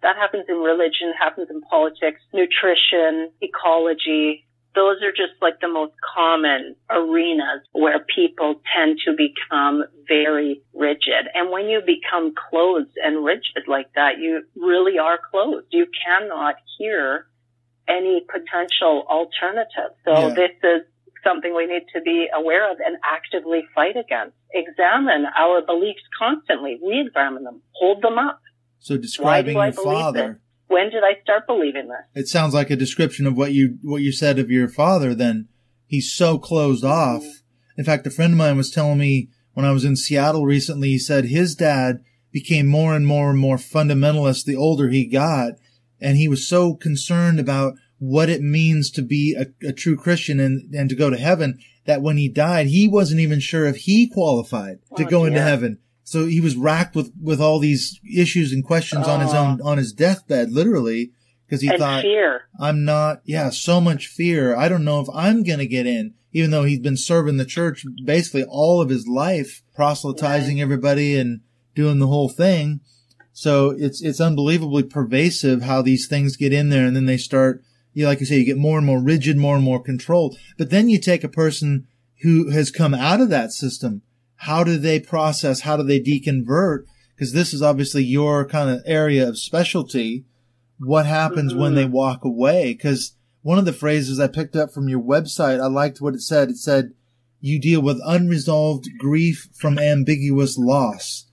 that happens in religion, happens in politics, nutrition, ecology. Those are just like the most common arenas where people tend to become very rigid. And when you become closed and rigid like that, you really are closed. You cannot hear any potential alternative. So this is something we need to be aware of and actively fight against. Examine our beliefs constantly. Re-examine them. Hold them up. So describing your father. When did I start believing this? It sounds like a description of what you said of your father then. He's so closed off. In fact, a friend of mine was telling me when I was in Seattle recently, he said his dad became more and more and more fundamentalist the older he got. And he was so concerned about what it means to be a true Christian and to go to heaven that when he died, he wasn't even sure if he qualified to go into heaven. So he was racked with all these issues and questions on his deathbed, literally, because he thought, fear. I'm not, so much fear. I don't know if I'm going to get in, even though he's been serving the church basically all of his life, proselytizing everybody and doing the whole thing. So it's unbelievably pervasive how these things get in there, and then they start, like you say, you get more and more rigid, more and more controlled. But then you take a person who has come out of that system. How do they process? How do they deconvert? Because this is obviously your kind of area of specialty. What happens when they walk away? Because one of the phrases I picked up from your website, I liked what it said. It said, you deal with unresolved grief from ambiguous loss.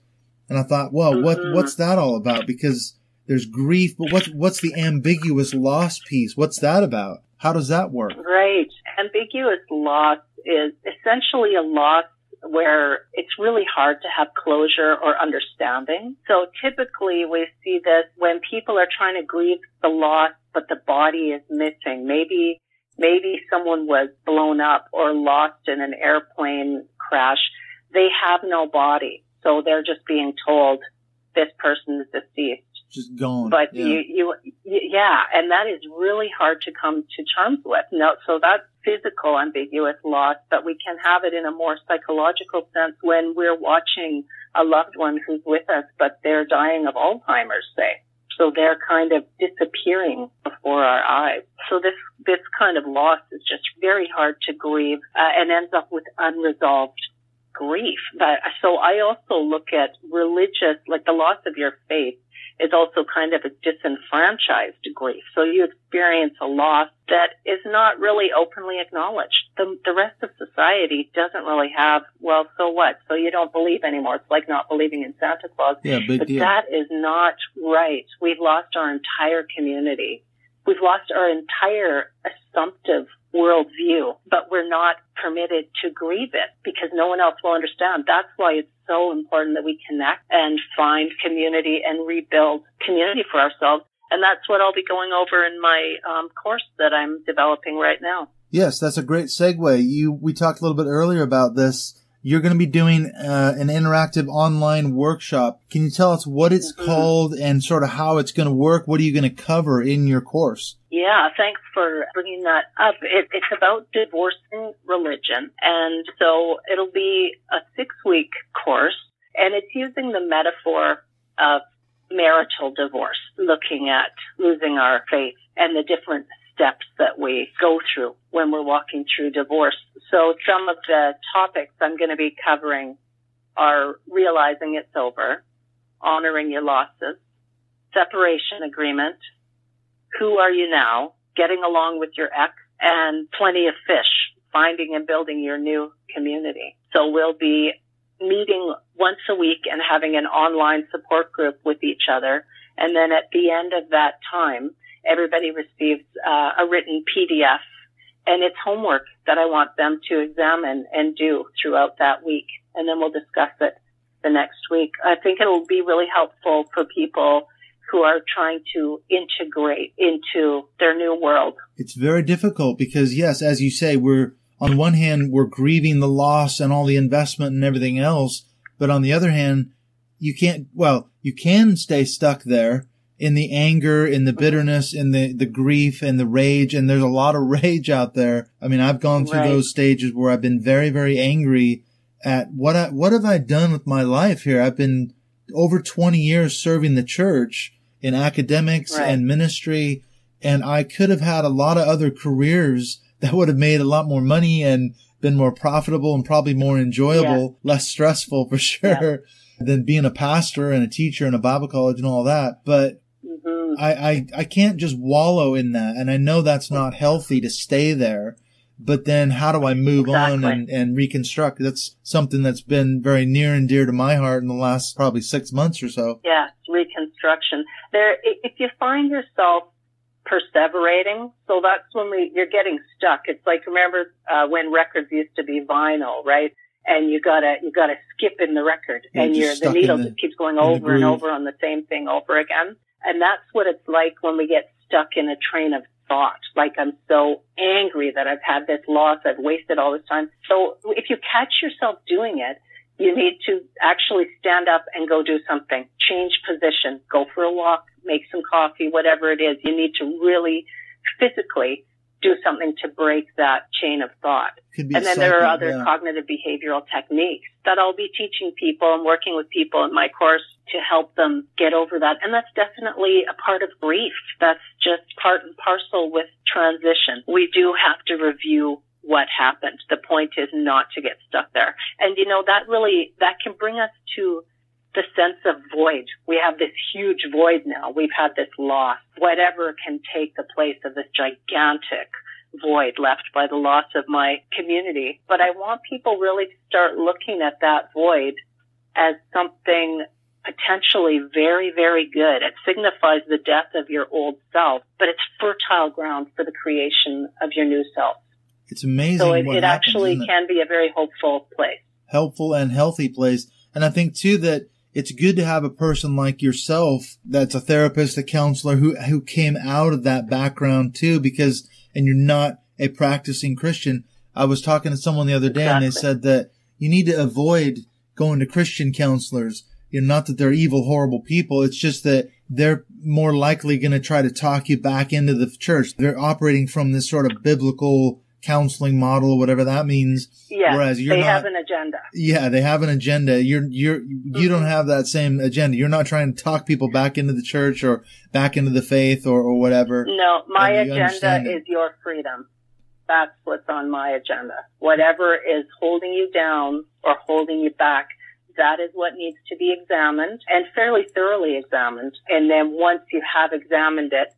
And I thought, well, what's that all about? Because there's grief, but what's the ambiguous loss piece? What's that about? How does that work? Right. Ambiguous loss is essentially a loss where it's really hard to have closure or understanding. So typically we see this when people are trying to grieve the loss, but the body is missing. Maybe someone was blown up or lost in an airplane crash. They have no body. So they're just being told this person is deceased. Just gone. But and that is really hard to come to terms with. No, so that's physical ambiguous loss, but we can have it in a more psychological sense when we're watching a loved one who's with us, but they're dying of Alzheimer's, say. So they're kind of disappearing before our eyes. So this kind of loss is just very hard to grieve, and ends up with unresolved grief. So I also look at religious, like the loss of your faith, is also kind of a disenfranchised grief. So you experience a loss that is not really openly acknowledged. The rest of society doesn't really have, well, so what? So you don't believe anymore. It's like not believing in Santa Claus. Yeah, big deal. That is not right. We've lost our entire community. We've lost our entire assumptive worldview, but we're not permitted to grieve it because no one else will understand. That's why it's so important that we connect and find community and rebuild community for ourselves. And that's what I'll be going over in my course that I'm developing right now. Yes, that's a great segue. We talked a little bit earlier about this. You're going to be doing an interactive online workshop. Can you tell us what it's called and sort of how it's going to work? What are you going to cover in your course? Yeah, thanks for bringing that up. It's about divorcing religion. And so it'll be a 6-week course, and it's using the metaphor of marital divorce, looking at losing our faith and the different steps that we go through when we're walking through divorce. So some of the topics I'm going to be covering are realizing it's over, honoring your losses, separation agreement, who are you now, getting along with your ex, and plenty of fish, finding and building your new community. So we'll be meeting once a week and having an online support group with each other. And then at the end of that time, everybody receives a written PDF, and it's homework that I want them to examine and do throughout that week. And then we'll discuss it the next week. I think it will be really helpful for people who are trying to integrate into their new world. It's very difficult because, yes, as you say, on one hand, we're grieving the loss and all the investment and everything else. But on the other hand, you can stay stuck there in the anger, in the bitterness, in the grief and the rage. And there's a lot of rage out there. I mean, I've gone through those stages where I've been very, very angry at what have I done with my life here? I've been over 20 years serving the church in academics and ministry. And I could have had a lot of other careers that would have made a lot more money and been more profitable and probably more enjoyable, less stressful for sure than being a pastor and a teacher in a Bible college and all that. But I can't just wallow in that. And I know that's not healthy to stay there. But then how do I move on and reconstruct? That's something that's been very near and dear to my heart in the last probably 6 months or so. Yeah, reconstruction. If you find yourself perseverating, so that's when you're getting stuck. It's like, remember when records used to be vinyl, right? And you gotta skip in the record, and the needle just keeps going over and over on the same thing over again. And that's what it's like when we get stuck in a train of thought. Like, I'm so angry that I've had this loss, I've wasted all this time. So if you catch yourself doing it, you need to actually stand up and go do something. Change position, go for a walk, make some coffee, whatever it is. You need to really physically do something to break that chain of thought. And then there are other cognitive behavioral techniques that I'll be teaching people and working with people in my course to help them get over that. And that's definitely a part of grief. That's just part and parcel with transition. We do have to review what happened. The point is not to get stuck there. And that can bring us to the sense of void. We have this huge void now. We've had this loss. Whatever can take the place of this gigantic void left by the loss of my community. But I want people really to start looking at that void as something potentially very, very good. It signifies the death of your old self, but it's fertile ground for the creation of your new self. It's amazing. So it actually can be a very hopeful place. Helpful and healthy place. And I think too that it's good to have a person like yourself that's a therapist, a counselor who came out of that background too, and you're not a practicing Christian. I was talking to someone the other day and they said that you need to avoid going to Christian counselors. Not that they're evil, horrible people. It's just that they're more likely going to try to talk you back into the church. They're operating from this sort of biblical counseling model, whatever that means. Yeah, whereas they have an agenda. Yeah, they have an agenda. You don't have that same agenda. You're not trying to talk people back into the church or back into the faith or whatever. No, my agenda is your freedom. That's what's on my agenda. Whatever is holding you down or holding you back, that is what needs to be examined and fairly thoroughly examined. And then once you have examined it,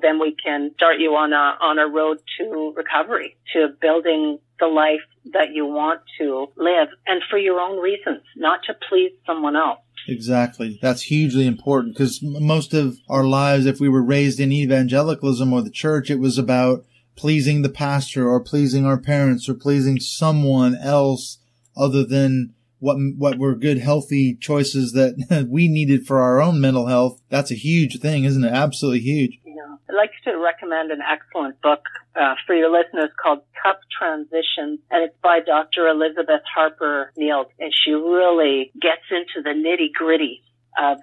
then we can start you on a road to recovery, to building the life that you want to live, and for your own reasons, not to please someone else. Exactly. That's hugely important because most of our lives, if we were raised in evangelicalism or the church, it was about pleasing the pastor or pleasing our parents or pleasing someone else other than what were good, healthy choices that we needed for our own mental health. That's a huge thing, isn't it? Absolutely huge. I'd like to recommend an excellent book for your listeners called Cup Transitions, and it's by Dr. Elizabeth Harper Nield, and she really gets into the nitty-gritty of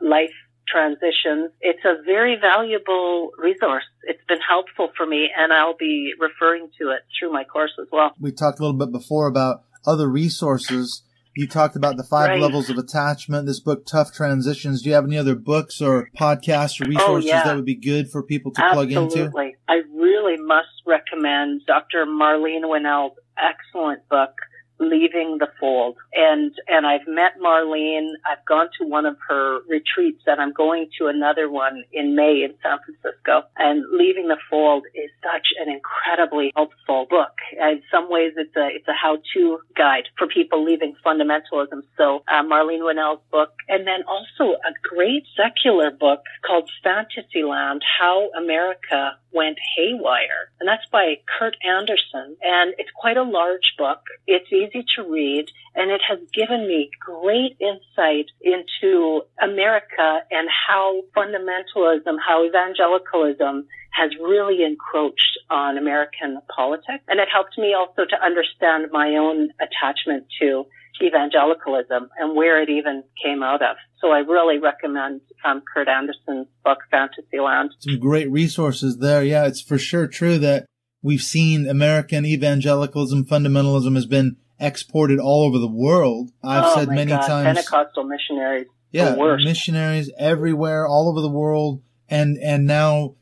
life transitions. It's a very valuable resource. It's been helpful for me, and I'll be referring to it through my course as well. We talked a little bit before about other resources You talked about the 5 levels of attachment, this book, Tough Transitions. Do you have any other books or podcasts or resources that would be good for people to plug into? Absolutely. I really must recommend Dr. Marlene Winnell's excellent book, Leaving the Fold. And I've met Marlene. I've gone to one of her retreats, and I'm going to another one in May in San Francisco. And Leaving the Fold is such an incredibly helpful book. In some ways, it's a how-to guide for people leaving fundamentalism. So Marlene Winnell's book, and then also a great secular book called Fantasyland: How America Went Haywire. And that's by Kurt Anderson. And it's quite a large book. It's easy to read, and it has given me great insight into America and how fundamentalism, how evangelicalism has really encroached on American politics. And it helped me also to understand my own attachment to evangelicalism and where it even came out of. So I really recommend Kurt Anderson's book, Fantasyland. Some great resources there. Yeah, it's for sure true that we've seen American evangelicalism, fundamentalism has been exported all over the world. I've said many times. Pentecostal missionaries. Yeah, missionaries everywhere, all over the world. And now,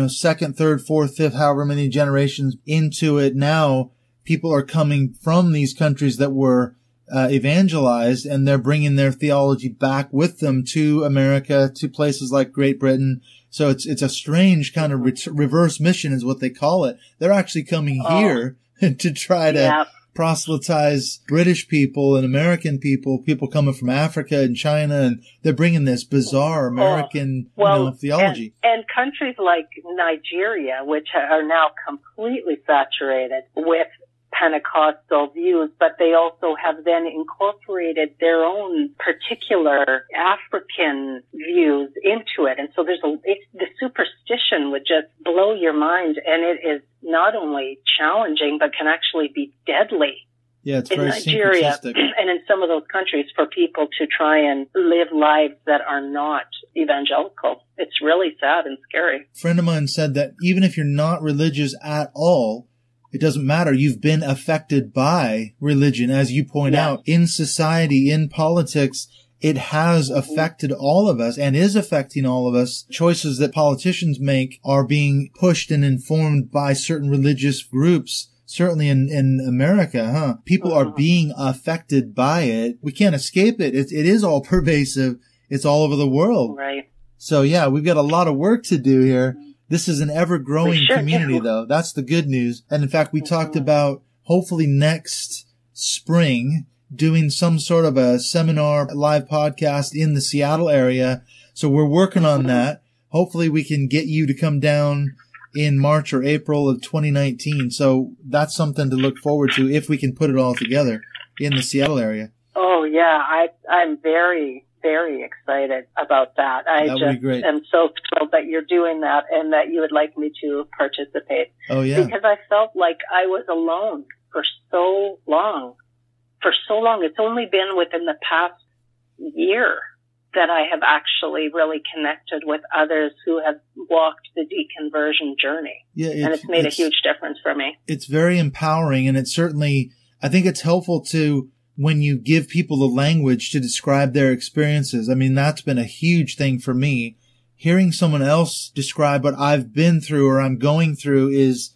second, third, fourth, fifth, however many generations into it now, people are coming from these countries that were evangelized, and they're bringing their theology back with them to America, to places like Great Britain. So it's a strange kind of reverse mission is what they call it. They're actually coming here to try to proselytize British people and American people coming from Africa and China, and they're bringing this bizarre American theology. And countries like Nigeria, which are now completely saturated with Pentecostal views, but they also have then incorporated their own particular African views into it. And so the superstition would just blow your mind, and it is not only challenging, but can actually be deadly. Yeah, it's in very Nigeria and in some of those countries for people to try and live lives that are not evangelical. It's really sad and scary. A friend of mine said that even if you're not religious at all, it doesn't matter. You've been affected by religion, as you point out, in society, in politics. It has affected all of us and is affecting all of us. Choices that politicians make are being pushed and informed by certain religious groups. Certainly in America, people are being affected by it. We can't escape it. It is all pervasive. It's all over the world. Right. So yeah, we've got a lot of work to do here. This is an ever-growing community, though. That's the good news. And in fact, we talked about hopefully next spring doing some sort of a seminar, live podcast in the Seattle area. So we're working on that. Hopefully we can get you to come down in March or April of 2019. So that's something to look forward to if we can put it all together in the Seattle area. Oh, yeah. I'm very excited about that. I just am so thrilled that you're doing that and that you would like me to participate. Oh, yeah. Because I felt like I was alone for so long. It's only been within the past year that I have actually really connected with others who have walked the deconversion journey. Yeah, and it's made a huge difference for me. It's very empowering, and it's certainly, I think it's helpful to, when you give people the language to describe their experiences. I mean, that's been a huge thing for me. Hearing someone else describe what I've been through or I'm going through is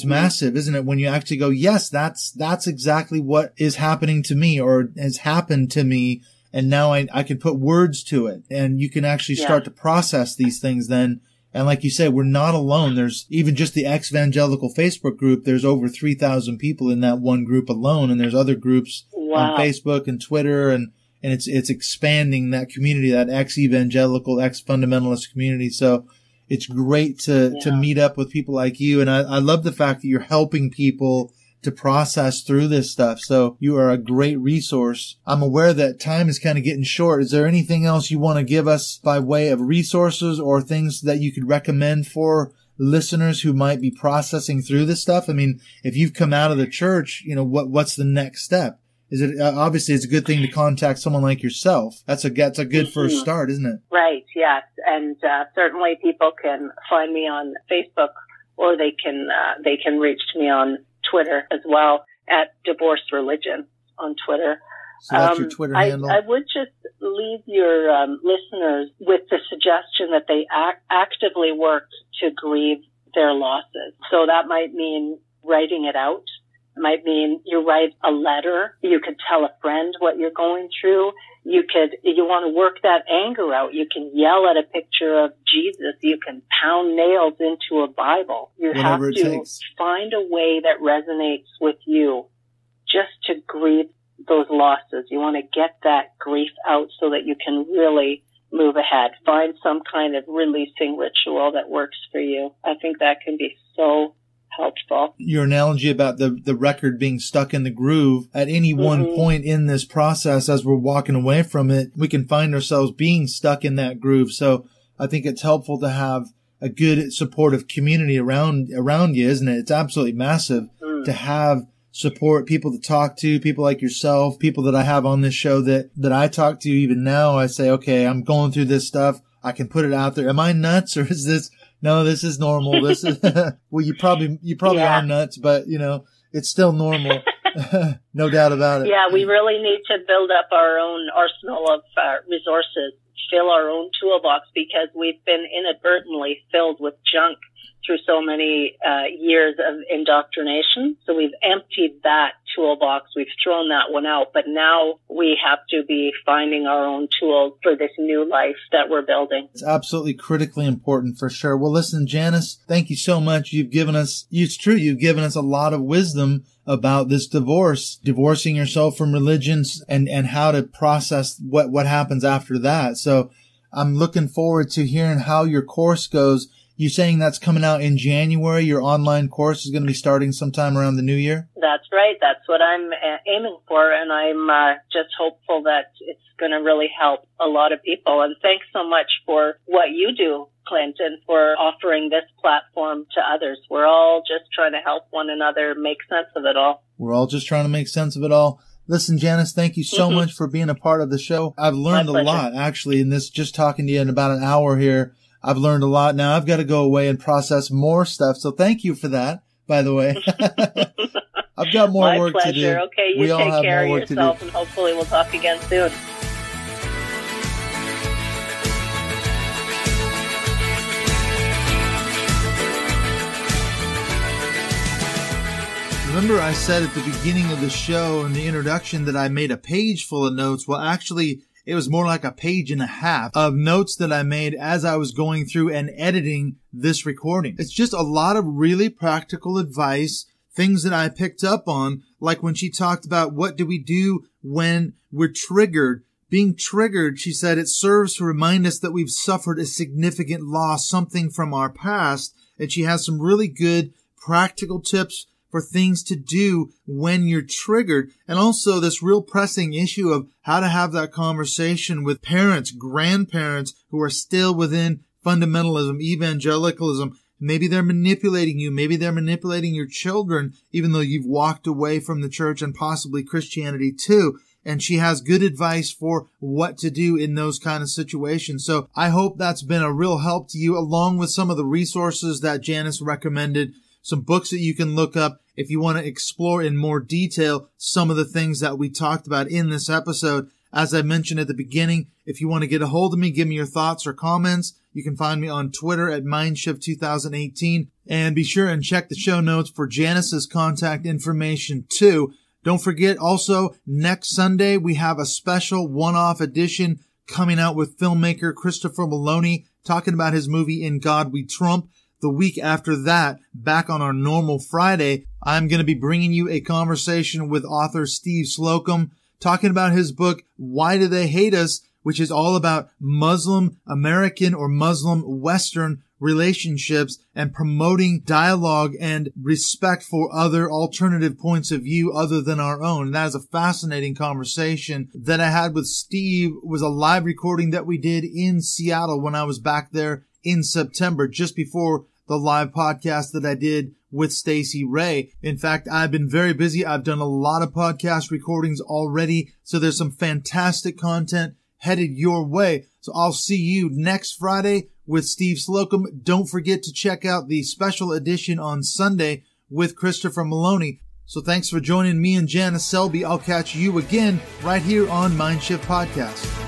massive, isn't it? When you actually go, yes, that's exactly what is happening to me or has happened to me. And now I can put words to it, and you can actually start to process these things then. And like you said, we're not alone. There's even just the ex-evangelical Facebook group. There's over 3,000 people in that one group alone. And there's other groups on Facebook and Twitter. And it's expanding that community, that ex-evangelical, ex-fundamentalist community. So it's great to meet up with people like you. And I love the fact that you're helping people to process through this stuff. So you are a great resource. I'm aware that time is kind of getting short. Is there anything else you want to give us by way of resources or things that you could recommend for listeners who might be processing through this stuff? I mean, if you've come out of the church, what's the next step? Is it obviously it's a good thing to contact someone like yourself. That's a good first start, isn't it? Right. Yes. And certainly people can find me on Facebook, or they can reach me on Twitter as well, at Divorce Religion on Twitter. So that's your Twitter handle. I would just leave your listeners with the suggestion that they actively work to grieve their losses. So that might mean writing it out. It might mean you write a letter. You could tell a friend what you're going through. You want to work that anger out. You can yell at a picture of Jesus. You can pound nails into a Bible. You have to find a way that resonates with you just to grieve those losses. You want to get that grief out so that you can really move ahead. Find some kind of releasing ritual that works for you. I think that can be so helpful. Your analogy about the record being stuck in the groove at any one point in this process, as we're walking away from it, we can find ourselves being stuck in that groove. So I think it's helpful to have a good supportive community around you, isn't it? It's absolutely massive to have support, people to talk to, people like yourself, people that I have on this show that I talk to even now. I say, okay, I'm going through this stuff. I can put it out there. Am I nuts, or is this, no, this is normal. This is, well, you probably are nuts, but it's still normal. No doubt about it. Yeah, we really need to build up our own arsenal of resources, fill our own toolbox, because we've been inadvertently filled with junk through so many years of indoctrination. So we've emptied that toolbox. We've thrown that one out. But now we have to be finding our own tools for this new life that we're building. It's absolutely critically important for sure. Well, listen, Janice, thank you so much. You've given us a lot of wisdom about this divorcing yourself from religions and how to process what happens after that. So I'm looking forward to hearing how your course goes. You saying that's coming out in January? Your online course is going to be starting sometime around the new year? That's right. That's what I'm aiming for. And I'm just hopeful that it's going to really help a lot of people. And thanks so much for what you do, Clint, and for offering this platform to others. We're all just trying to help one another make sense of it all. We're all just trying to make sense of it all. Listen, Janice, thank you so much for being a part of the show. I've learned a lot, actually, in this, just talking to you in about an hour here. I've learned a lot. Now I've got to go away and process more stuff. So thank you for that, by the way. I've got more work to do. Okay, you take care of yourself, and hopefully we'll talk again soon. Remember I said at the beginning of the show in the introduction that I made a page full of notes. Well, actually, it was more like a page and a half of notes that I made as I was going through and editing this recording. It's just a lot of really practical advice, things that I picked up on, like when she talked about what do we do when we're triggered. Being triggered, she said, it serves to remind us that we've suffered a significant loss, something from our past. And she has some really good practical tips for things to do when you're triggered. And also this real pressing issue of how to have that conversation with parents, grandparents who are still within fundamentalism, evangelicalism. Maybe they're manipulating you. Maybe they're manipulating your children, even though you've walked away from the church and possibly Christianity too. And she has good advice for what to do in those kind of situations. So I hope that's been a real help to you, along with some of the resources that Janice recommended, some books that you can look up if you want to explore in more detail some of the things that we talked about in this episode. As I mentioned at the beginning, if you want to get a hold of me, give me your thoughts or comments, you can find me on Twitter at Mindshift2018. And be sure and check the show notes for Janice's contact information too. Don't forget also, next Sunday we have a special one-off edition coming out with filmmaker Christopher Maloney talking about his movie In God We Trump. The week after that, back on our normal Friday, I'm going to be bringing you a conversation with author Steve Slocum talking about his book, Why Do They Hate Us?, which is all about Muslim American or Muslim Western relationships and promoting dialogue and respect for other alternative points of view other than our own. And that is a fascinating conversation that I had with Steve. It was a live recording that we did in Seattle when I was back there in September, just before the live podcast that I did with Stacey Ray. In fact, I've been very busy. I've done a lot of podcast recordings already. So there's some fantastic content headed your way. So I'll see you next Friday with Steve Slocum. Don't forget to check out the special edition on Sunday with Christopher Maloney. So thanks for joining me and Janice Selbie. I'll catch you again right here on Mindshift Podcast.